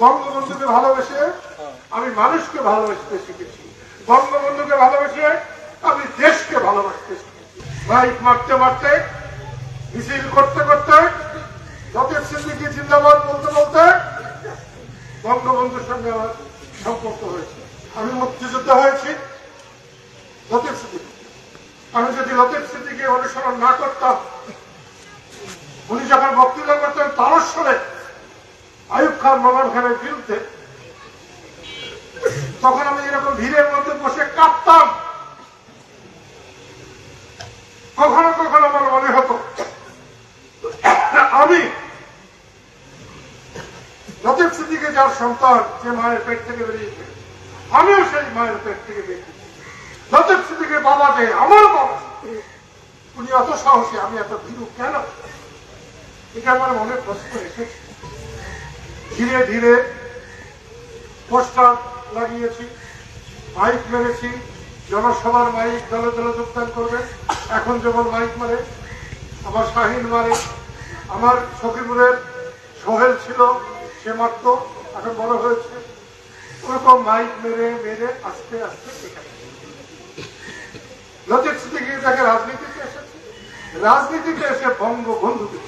বঙ্গবন্ধুকে ভালোবেসে আমি মানুষকে ভালোবাসতে শিখেছি, বঙ্গবন্ধুকে ভালোবেসে আমি দেশকে ভালোবাসতে শিখেছি। মাইক মারতে মারতে, মিছিল করতে করতে, লতিফ সিদ্দিকী জিন্দাবাদ বলতে বলতে বঙ্গবন্ধুর সঙ্গে আমার সম্পর্ক হয়েছে। আমি মুক্তিযোদ্ধা হয়েছি লতিফ সিদ্দিকী। আমি যদি লতিফ সিদ্দিকী অনুসরণ না করতাম, উনি যখন বক্তৃতা করতেন তারস্বরে আইয়ুব খান মোহাম্মদ খানের বিরুদ্ধে, তখন আমি এরকম ভিড়ের মধ্যে বসে কাঁপতাম। কখনো কখনো আমার মনে হতো আমি লতিফ সিদ্দিকী যার সন্তান, যে মায়ের পেট থেকে বেরিয়েছে, আমিও সেই মায়ের পেট থেকে বেরিয়েছি। লতিফ সিদ্দিকীর বাবা যে আমার বাবা, উনি এত সাহসী, আমি এত ভীরু কেন? এটা আমার মনে প্রশ্ন এসেছে। ধীরে ধীরে পোস্টার লাগিয়েছি, মাইক মেরেছি, জনসভার মাইক দলে দলে যোগদান করবে। এখন যেমন মাইক মারে, আমার শাহিন মারে, আমার সখীপুরের সোহেল ছিল, সে মারত, এখন বড় হয়েছে, ওরকম মাইক মেরে মেরে আস্তে আস্তে এখানে লতিফ সিদ্দিকী তাকে রাজনীতিতে এসেছে, রাজনীতিতে এসে বঙ্গবন্ধু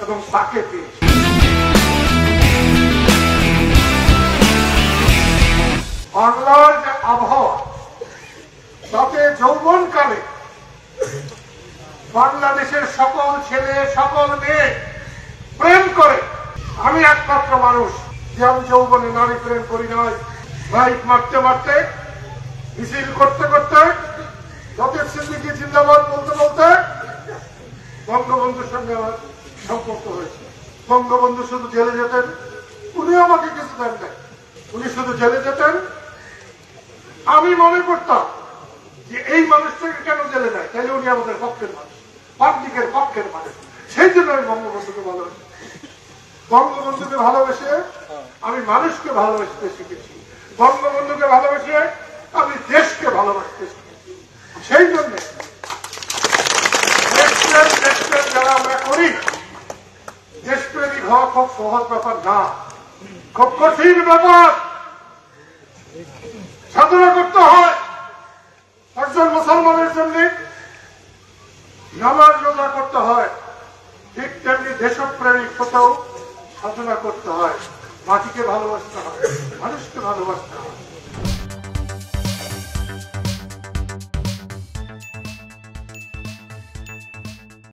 এবং তাকে পেয়েছে। বাংলার যে আবহাওয়া, তাতে যৌবনকালে বাংলাদেশের সকল ছেলে সকল মেয়ে প্রেম করে। আমি একমাত্র মানুষ যে আমি যৌবনে নারী প্রেম করি নাই। মাইক মারতে মারতে, মিছিল করতে করতে, লতিফ সিদ্দিকী জিন্দাবাদ বলতে বলতে বঙ্গবন্ধুর সঙ্গে আমার সম্পর্ক হয়েছে। বঙ্গবন্ধু শুধু জেলে যেতেন, উনি আমাকে কিছু দেন নাই, উনি শুধু জেলে যেতেন। আমি মনে করতাম যে এই মানুষটাকে কেন জেলে দেয়, তাহলে উনি আমাদের পক্ষের মানুষ, পাবলিকের পক্ষের মানুষ। সেই জন্য আমি বঙ্গবন্ধুকে ভালোবাসি। বঙ্গবন্ধুকে ভালোবেসে আমি মানুষকে ভালোবাসতে শিখেছি, বঙ্গবন্ধুকে ভালোবেসে আমি দেশকে ভালোবাসতে শিখেছি। সেই জন্য যারা আমরা করি, দেশপ্রেমিক হওয়া খুব সহজ ব্যাপার না, খুব কঠিন ব্যাপার। সাধনা করতে হয়। একজন মুসলমানের জন্য নামাজ রোজা করতে হয়, ঠিক তেমনি দেশপ্রেমিক হতেও সাধনা করতে হয়। মাটিকে ভালোবাসতে হয়, মানুষকে ভালোবাসতে হয়।